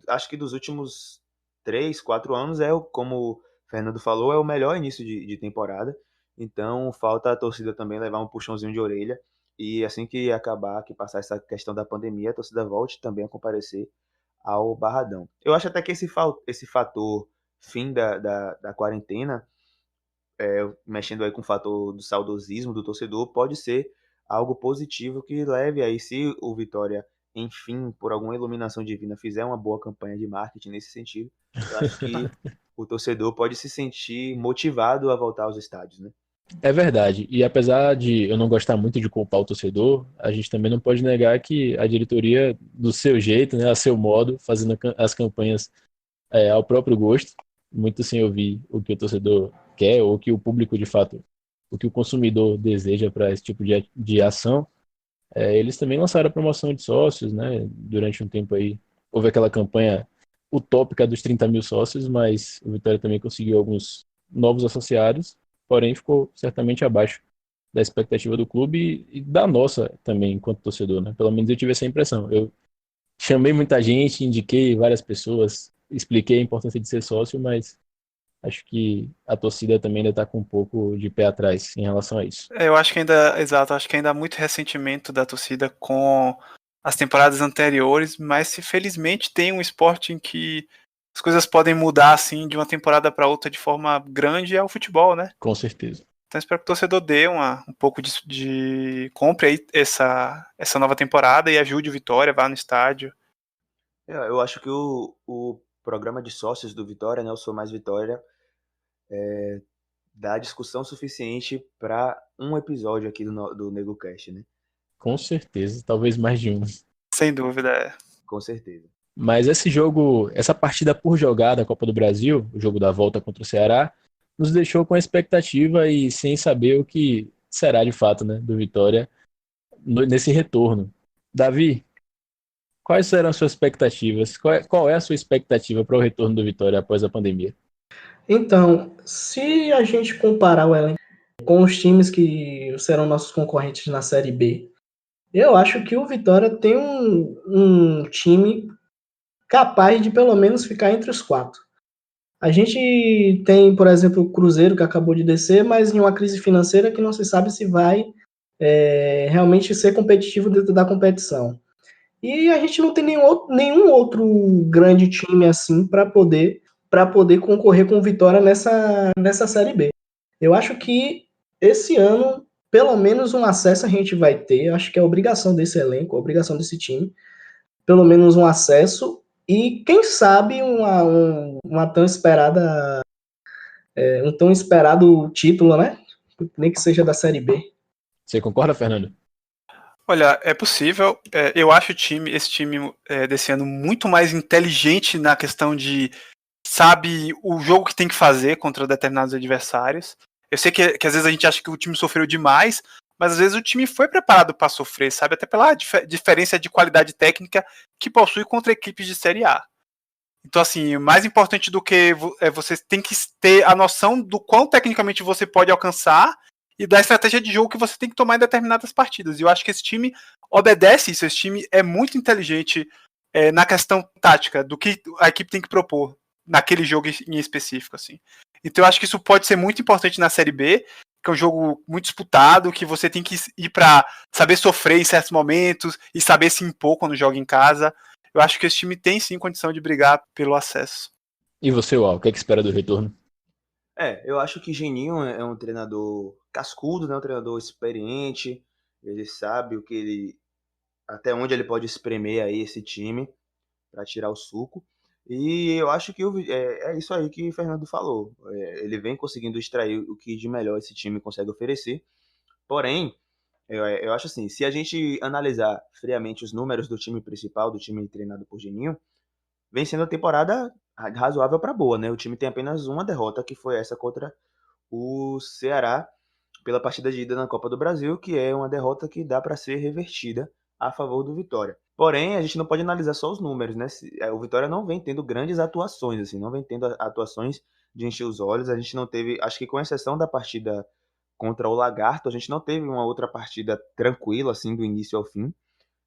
acho que dos últimos 3, 4 anos, como o Fernando falou, é o melhor início de temporada. Então, falta a torcida também levar um puxãozinho de orelha E assim que acabar, que passar essa questão da pandemia, a torcida volte também a comparecer ao Barradão. Eu acho até que esse fator fim da quarentena, mexendo aí com o fator do saudosismo do torcedor, pode ser algo positivo que leve aí, se o Vitória, enfim, por alguma iluminação divina, fizer uma boa campanha de marketing nesse sentido, eu acho que o torcedor pode se sentir motivado a voltar aos estádios, né? É verdade. E apesar de eu não gostar muito de culpar o torcedor, a gente também não pode negar que a diretoria, do seu jeito, né, a seu modo, fazendo as campanhas ao próprio gosto, muito sem ouvir o que o torcedor quer ou o que o público de fato, o que o consumidor deseja para esse tipo de ação. Eles também lançaram a promoção de sócios, né? Durante um tempo aí houve aquela campanha utópica dos 30 mil sócios, mas o Vitória também conseguiu alguns novos associados, porém ficou certamente abaixo da expectativa do clube e da nossa também, enquanto torcedor, né? Pelo menos eu tive essa impressão. Eu chamei muita gente, indiquei várias pessoas, expliquei a importância de ser sócio, mas acho que a torcida também ainda está com um pouco de pé atrás em relação a isso. Eu acho que ainda, exato, acho que ainda há muito ressentimento da torcida com as temporadas anteriores, mas se felizmente tem um esporte em que as coisas podem mudar assim de uma temporada para outra de forma grande, é o futebol, né? Com certeza. Então espero que o torcedor dê um pouco compre aí essa nova temporada e ajude o Vitória, vá no estádio. Eu acho que o programa de sócios do Vitória, né, o Sou Mais Vitória, dá discussão suficiente para um episódio aqui do NegoCast, né? Com certeza, talvez mais de um. Sem dúvida, é. Com certeza. Mas esse jogo, essa partida por jogar da Copa do Brasil, o jogo da volta contra o Ceará, nos deixou com a expectativa e sem saber o que será de fato, né, do Vitória nesse retorno. Davi, quais serão as suas expectativas? Qual é a sua expectativa para o retorno do Vitória após a pandemia? Então, se a gente comparar o elenco com os times que serão nossos concorrentes na Série B, eu acho que o Vitória tem um time capaz de pelo menos ficar entre os 4. A gente tem, por exemplo, o Cruzeiro, que acabou de descer, mas em uma crise financeira que não se sabe se vai realmente ser competitivo dentro da competição. E a gente não tem nenhum outro grande time assim para poder concorrer com o Vitória nessa Série B. Eu acho que esse ano, pelo menos um acesso a gente vai ter. Acho que é obrigação desse elenco, obrigação desse time. Pelo menos um acesso. E quem sabe uma tão esperada, um tão esperado título, né? Nem que seja da Série B. Você concorda, Fernando? Olha, é possível. Eu acho esse time desse ano muito mais inteligente na questão de sabe o jogo que tem que fazer contra determinados adversários. Eu sei que às vezes a gente acha que o time sofreu demais, mas às vezes o time foi preparado para sofrer, sabe? Até pela diferença de qualidade técnica que possui contra equipes de Série A. Então, assim, mais importante do que você tem que ter a noção do quão tecnicamente você pode alcançar e da estratégia de jogo que você tem que tomar em determinadas partidas. E eu acho que esse time obedece isso. Esse time é muito inteligente na questão tática, do que a equipe tem que propor naquele jogo em específico, assim. Então eu acho que isso pode ser muito importante na Série B, que é um jogo muito disputado, que você tem que ir para saber sofrer em certos momentos e saber se impor quando joga em casa. Eu acho que esse time tem sim condição de brigar pelo acesso. E você, Uau, o que é que espera do retorno? Eu acho que Geninho é um treinador cascudo, né? Um treinador experiente. Ele sabe até onde ele pode espremer aí esse time para tirar o suco. E eu acho que é isso aí que o Fernando falou. Ele vem conseguindo extrair o que de melhor esse time consegue oferecer. Porém, eu acho assim, se a gente analisar friamente os números do time principal, do time treinado por Geninho, vem sendo a temporada razoável para boa, né? O time tem apenas uma derrota, que foi essa contra o Ceará, pela partida de ida na Copa do Brasil, que é uma derrota que dá para ser revertida a favor do Vitória. Porém, a gente não pode analisar só os números, né? O Vitória não vem tendo grandes atuações, assim, não vem tendo atuações de encher os olhos. A gente não teve, acho que com exceção da partida contra o Lagarto, a gente não teve uma outra partida tranquila, assim, do início ao fim.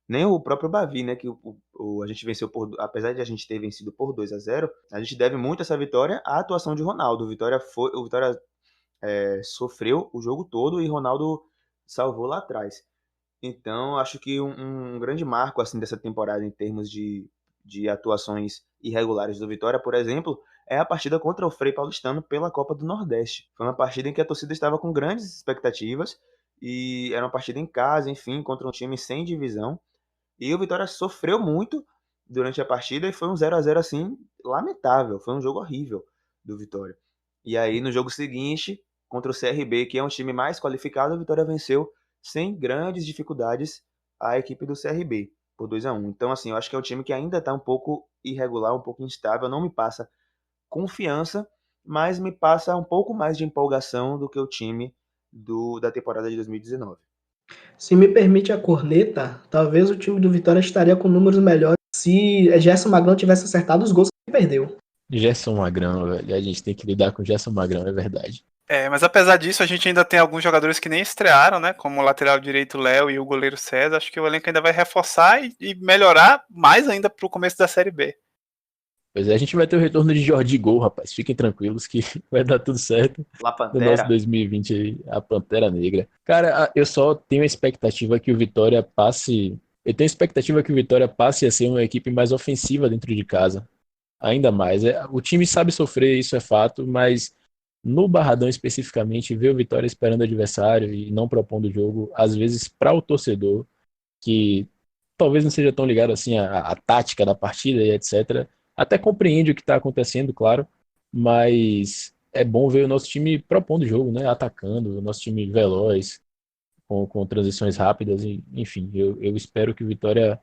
Nem o próprio Bavi, né? Que a gente venceu apesar de a gente ter vencido por 2-0, a gente deve muito essa vitória à atuação de Ronaldo. O Vitória sofreu o jogo todo e Ronaldo salvou lá atrás. Então, acho que um grande marco assim dessa temporada em termos de atuações irregulares do Vitória, por exemplo, é a partida contra o Frei Paulistano pela Copa do Nordeste. Foi uma partida em que a torcida estava com grandes expectativas e era uma partida em casa, enfim, contra um time sem divisão. E o Vitória sofreu muito durante a partida e foi um 0 a 0 assim lamentável, foi um jogo horrível do Vitória. E aí no jogo seguinte, contra o CRB, que é um time mais qualificado, o Vitória venceu sem grandes dificuldades a equipe do CRB por 2 a 1. Então assim, eu acho que é um time que ainda está um pouco irregular, um pouco instável, não me passa confiança, mas me passa um pouco mais de empolgação do que o time da temporada de 2019. Se me permite a corneta, talvez o time do Vitória estaria com números melhores se Gerson Magrão tivesse acertado os gols que ele perdeu. Gerson Magrão, velho. A gente tem que lidar com Gerson Magrão, é verdade. Mas apesar disso, a gente ainda tem alguns jogadores que nem estrearam, né? Como o lateral direito Léo e o goleiro César. Acho que o elenco ainda vai reforçar e melhorar mais ainda pro começo da Série B. Pois é, a gente vai ter o retorno de Jordi Gol, rapaz. Fiquem tranquilos que vai dar tudo certo La no nosso Pantera. 2020 aí, a Pantera Negra. Cara, eu só tenho a expectativa que o Vitória passe. Eu tenho a expectativa que o Vitória passe a ser uma equipe mais ofensiva dentro de casa. Ainda mais. O time sabe sofrer, isso é fato, mas no Barradão especificamente, ver o Vitória esperando o adversário e não propondo o jogo, às vezes para o torcedor, que talvez não seja tão ligado assim à tática da partida e etc. Até compreende o que está acontecendo, claro, mas é bom ver o nosso time propondo o jogo, né? Atacando, o nosso time veloz, com transições rápidas, e, enfim, eu espero que o Vitória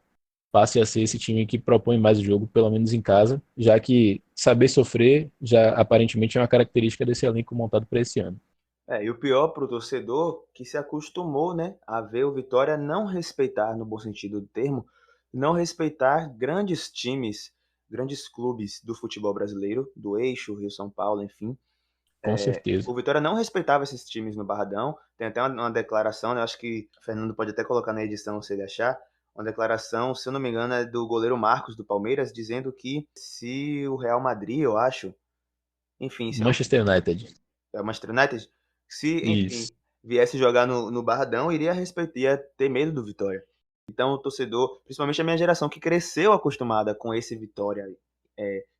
passe a ser esse time que propõe mais o jogo, pelo menos em casa, já que saber sofrer já aparentemente é uma característica desse elenco montado para esse ano. E o pior para o torcedor que se acostumou, né, a ver o Vitória não respeitar, no bom sentido do termo, não respeitar grandes times, grandes clubes do futebol brasileiro, do Eixo, Rio São Paulo, enfim. Com certeza. O Vitória não respeitava esses times no Barradão. Tem até uma declaração, né, eu acho que o Fernando pode até colocar na edição se ele achar, uma declaração, se eu não me engano, é do goleiro Marcos do Palmeiras, dizendo que se o Real Madrid, eu acho, enfim, se não Manchester United. é o Manchester United, se, enfim, Isso. viesse jogar no Barradão, iria respeitar, ia ter medo do Vitória. Então, o torcedor, principalmente a minha geração, que cresceu acostumada com esse Vitória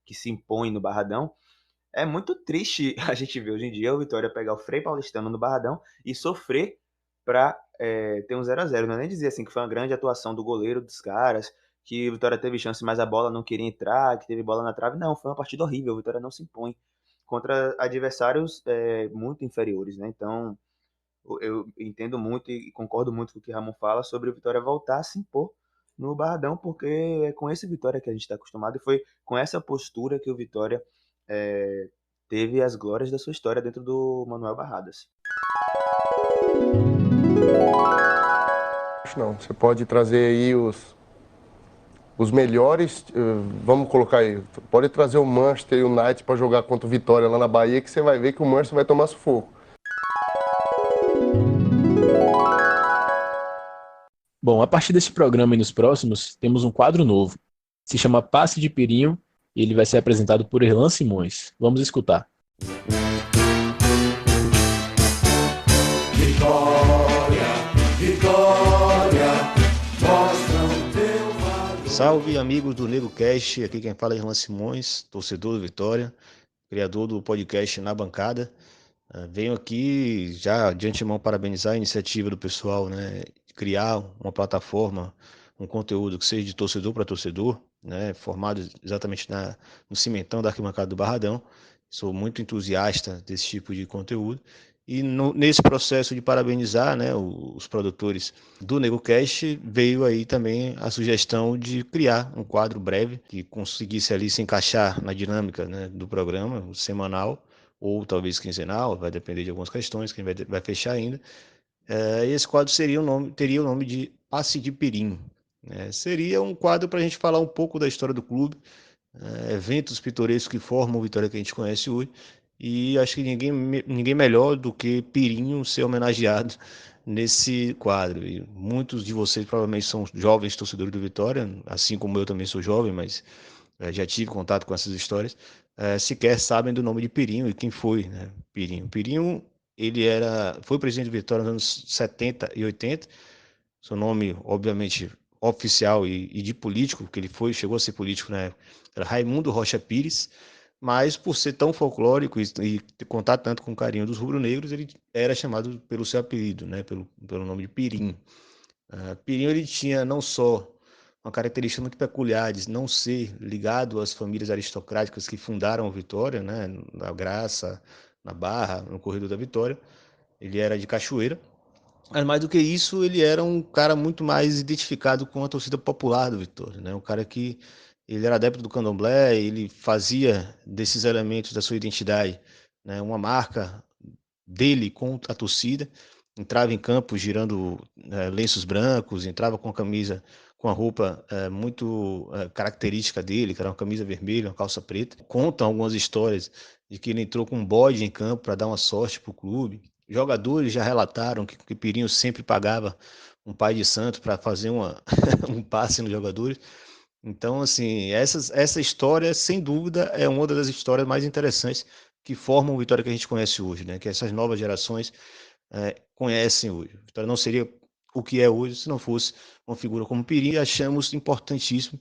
que se impõe no Barradão, é muito triste a gente ver hoje em dia o Vitória pegar o Frei Paulistano no Barradão e sofrer para ter um 0 a 0. Não é nem dizer assim que foi uma grande atuação do goleiro dos caras, que o Vitória teve chance, mas a bola não queria entrar, que teve bola na trave. Não, foi uma partida horrível. O Vitória não se impõe contra adversários muito inferiores, né? Então, eu entendo muito e concordo muito com o que Ramon fala sobre o Vitória voltar a se impor no Barradão, porque é com esse Vitória que a gente está acostumado e foi com essa postura que o Vitória teve as glórias da sua história dentro do Manuel Barradas. Não, você pode trazer aí os melhores, vamos colocar aí, pode trazer o Manchester United para jogar contra o Vitória lá na Bahia, que você vai ver que o Manchester vai tomar sufoco. Bom, a partir desse programa e nos próximos, temos um quadro novo. Se chama Passe de Pirinho e ele vai ser apresentado por Erlan Simões. Vamos escutar. Salve amigos do Nego Cast, aqui quem fala é Irlan Simões, torcedor do Vitória, criador do podcast Na Bancada. Venho aqui já de antemão parabenizar a iniciativa do pessoal, né, de criar uma plataforma, um conteúdo que seja de torcedor para torcedor, né, formado exatamente no cimentão da arquibancada do Barradão. Sou muito entusiasta desse tipo de conteúdo. E nesse processo de parabenizar, né, os produtores do NegoCast, veio aí também a sugestão de criar um quadro breve que conseguisse ali se encaixar na dinâmica, né, do programa semanal ou talvez quinzenal, vai depender de algumas questões que a gente vai fechar ainda. E esse quadro teria o nome de Passe de Pirinho. Seria um quadro para a gente falar um pouco da história do clube, eventos pitorescos que formam o Vitória que a gente conhece hoje. E acho que ninguém melhor do que Pirinho ser homenageado nesse quadro. E muitos de vocês provavelmente são jovens torcedores do Vitória, assim como eu também sou jovem, mas já tive contato com essas histórias. Sequer sabem do nome de Pirinho e quem foi, né? Pirinho. Pirinho, ele foi presidente do Vitória nos anos 70 e 80, Seu nome, obviamente, oficial e de político, porque ele chegou a ser político na época, era Raimundo Rocha Pires, mas por ser tão folclórico e contar tanto com o carinho dos rubro-negros, ele era chamado pelo seu apelido, né, pelo nome de Pirim. Pirinho ele tinha não só uma característica muito peculiar de não ser ligado às famílias aristocráticas que fundaram a Vitória, né, na Graça, na Barra, no Corredor da Vitória. Ele era de Cachoeira, mas mais do que isso, ele era um cara muito mais identificado com a torcida popular do Vitória, né? Um cara que ele era adepto do candomblé, ele fazia desses elementos da sua identidade, né, uma marca dele com a torcida. Entrava em campo girando lenços brancos, entrava com a camisa, com a roupa muito característica dele, que era uma camisa vermelha, uma calça preta. Contam algumas histórias de que ele entrou com um bode em campo para dar uma sorte para o clube. Jogadores já relataram que o Pirinho sempre pagava um pai de santo para fazer um passe nos jogadores. Então, assim, essa história, sem dúvida, é uma das histórias mais interessantes que formam o Vitória que a gente conhece hoje, né? Que essas novas gerações conhecem hoje. A Vitória não seria o que é hoje se não fosse uma figura como Pirinho, e achamos importantíssimo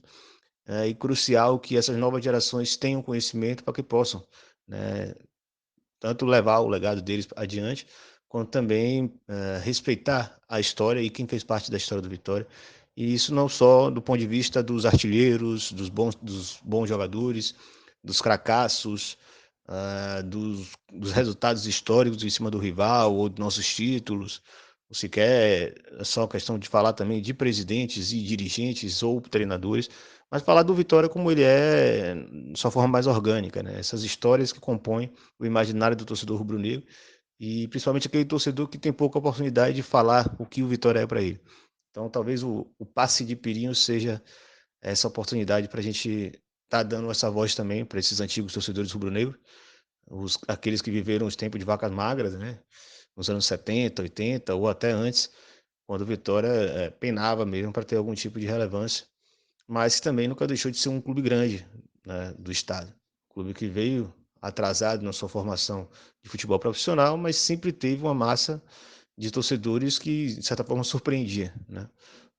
e crucial que essas novas gerações tenham conhecimento para que possam, né, tanto levar o legado deles adiante, quanto também respeitar a história e quem fez parte da história do Vitória. E isso não só do ponto de vista dos artilheiros, dos bons jogadores, dos cracassos, dos resultados históricos em cima do rival ou dos nossos títulos, ou sequer é só questão de falar também de presidentes e dirigentes ou treinadores, mas falar do Vitória como ele é, de sua forma mais orgânica, né? Essas histórias que compõem o imaginário do torcedor rubro-negro e principalmente aquele torcedor que tem pouca oportunidade de falar o que o Vitória é para ele. Então, talvez o passe de Pirinho seja essa oportunidade para a gente estar dando essa voz também para esses antigos torcedores rubro-negros, aqueles que viveram os tempos de vacas magras, né? Nos anos 70, 80 ou até antes, quando o Vitória penava mesmo para ter algum tipo de relevância, mas que também nunca deixou de ser um clube grande, né, do estado. Clube que veio atrasado na sua formação de futebol profissional, mas sempre teve uma massa de torcedores que, de certa forma, surpreendia, né?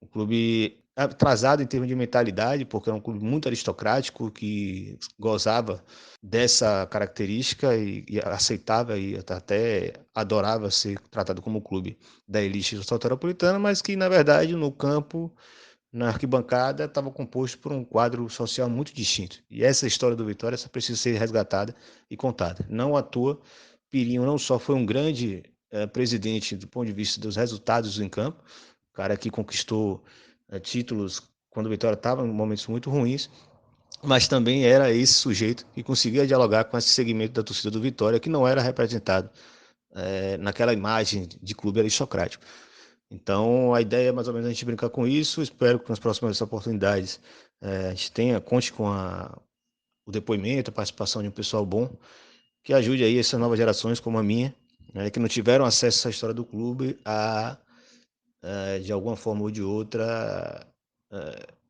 Um clube atrasado em termos de mentalidade, porque era um clube muito aristocrático, que gozava dessa característica e aceitava e até adorava ser tratado como clube da elite soteropolitana, mas que, na verdade, no campo, na arquibancada, estava composto por um quadro social muito distinto. E essa história do Vitória essa precisa ser resgatada e contada. Não à toa, Pirinho não só foi um grande presidente do ponto de vista dos resultados em campo, cara que conquistou títulos quando o Vitória estava em momentos muito ruins, mas também era esse sujeito que conseguia dialogar com esse segmento da torcida do Vitória que não era representado naquela imagem de clube aristocrático. Então, a ideia é mais ou menos a gente brincar com isso. Espero que nas próximas oportunidades a gente conte com o depoimento, a participação de um pessoal bom que ajude aí essas novas gerações como a minha, né, que não tiveram acesso a essa história do clube a de alguma forma ou de outra,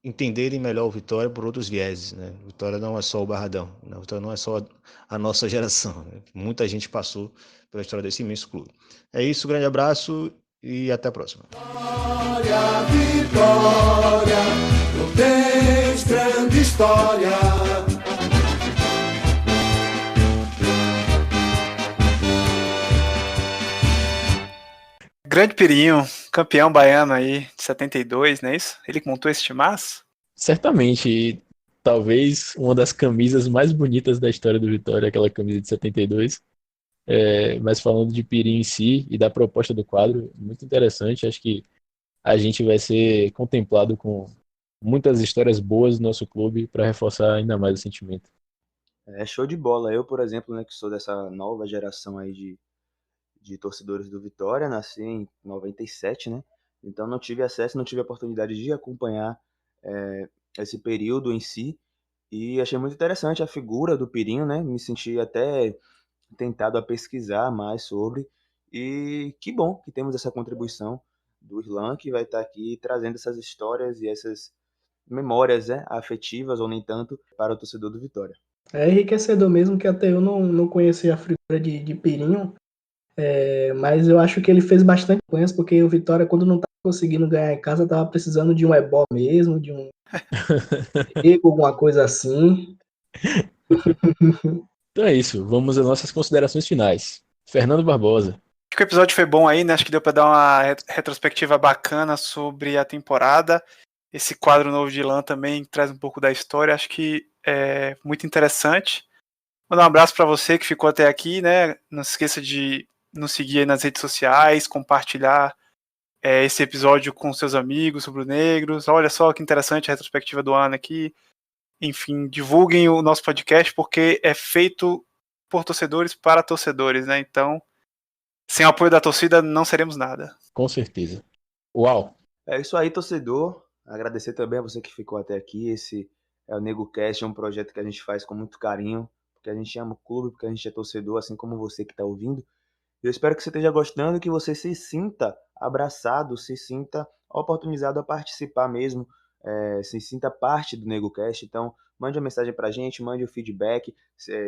entenderem melhor o Vitória por outros vieses, né? O Vitória não é só o Barradão, né? O Vitória não é só a nossa geração, né? Muita gente passou pela história desse imenso clube. É isso, grande abraço e até a próxima. Vitória, Vitória, tu tens grande história. Grande Pirinho, campeão baiano aí de 72, não é isso? Ele que montou esse timaço? Certamente, e talvez uma das camisas mais bonitas da história do Vitória, aquela camisa de 72. Mas falando de Pirinho em si e da proposta do quadro, muito interessante. Acho que a gente vai ser contemplado com muitas histórias boas do nosso clube para reforçar ainda mais o sentimento. É show de bola. Eu, por exemplo, né, que sou dessa nova geração aí de torcedores do Vitória, nasci em 97, né? Então não tive acesso, não tive a oportunidade de acompanhar esse período em si. E achei muito interessante a figura do Pirinho, né? Me senti até tentado a pesquisar mais sobre. E que bom que temos essa contribuição do Irlan, que vai estar aqui trazendo essas histórias e essas memórias, né, afetivas ou nem tanto para o torcedor do Vitória. É enriquecedor mesmo, que até eu não conhecia a figura de Pirinho, mas eu acho que ele fez bastante campanhas, porque o Vitória, quando não estava conseguindo ganhar em casa, tava precisando de um ebó mesmo, de um ego, alguma coisa assim. Então é isso, vamos às nossas considerações finais. Fernando Barbosa. Acho que o episódio foi bom aí, né? Acho que deu pra dar uma retrospectiva bacana sobre a temporada. Esse quadro novo de Ilan também traz um pouco da história. Acho que é muito interessante. Mandar um abraço pra você que ficou até aqui, né? Não se esqueça de nos seguir aí nas redes sociais, compartilhar esse episódio com seus amigos rubro-negros. Olha só que interessante a retrospectiva do ano aqui. Enfim, divulguem o nosso podcast, porque é feito por torcedores para torcedores, né? Então, sem o apoio da torcida, não seremos nada. Com certeza. Uau! É isso aí, torcedor. Agradecer também a você que ficou até aqui. Esse é o NegoCast, é um projeto que a gente faz com muito carinho, porque a gente ama o clube, porque a gente é torcedor, assim como você que está ouvindo. Eu espero que você esteja gostando, que você se sinta abraçado, se sinta oportunizado a participar mesmo, se sinta parte do NegoCast. Então, mande uma mensagem pra gente, mande o feedback,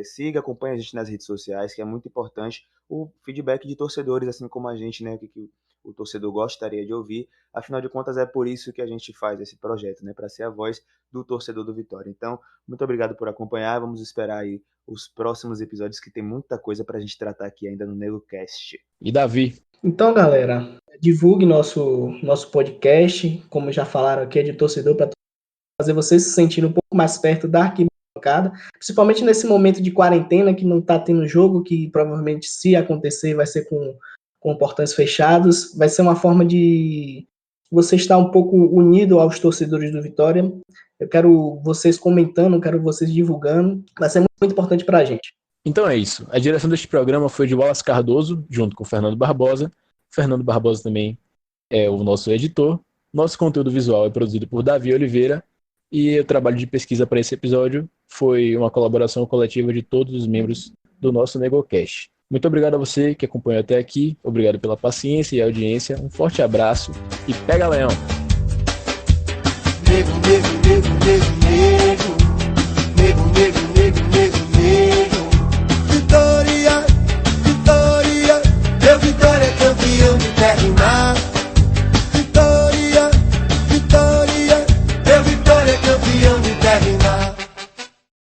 siga, acompanhe a gente nas redes sociais, que é muito importante o feedback de torcedores, assim como a gente, né, que o torcedor gostaria de ouvir. Afinal de contas, é por isso que a gente faz esse projeto, né, para ser a voz do torcedor do Vitória. Então, muito obrigado por acompanhar, vamos esperar aí os próximos episódios, que tem muita coisa pra gente tratar aqui ainda no NegoCast. E Davi? Então, galera, divulgue nosso podcast, como já falaram aqui, é de torcedor para fazer vocês se sentirem um pouco mais perto da arquibancada, principalmente nesse momento de quarentena que não está tendo jogo, que provavelmente, se acontecer, vai ser com portões fechados. Vai ser uma forma de você estar um pouco unido aos torcedores do Vitória. Eu quero vocês comentando, quero vocês divulgando, vai ser muito importante para a gente. Então é isso. A direção deste programa foi de Wallace Cardoso, junto com Fernando Barbosa. Fernando Barbosa também é o nosso editor. Nosso conteúdo visual é produzido por Davi Oliveira. E o trabalho de pesquisa para esse episódio foi uma colaboração coletiva de todos os membros do nosso NegoCast. Muito obrigado a você que acompanhou até aqui. Obrigado pela paciência e audiência. Um forte abraço e pega, Leão! Nego, nego.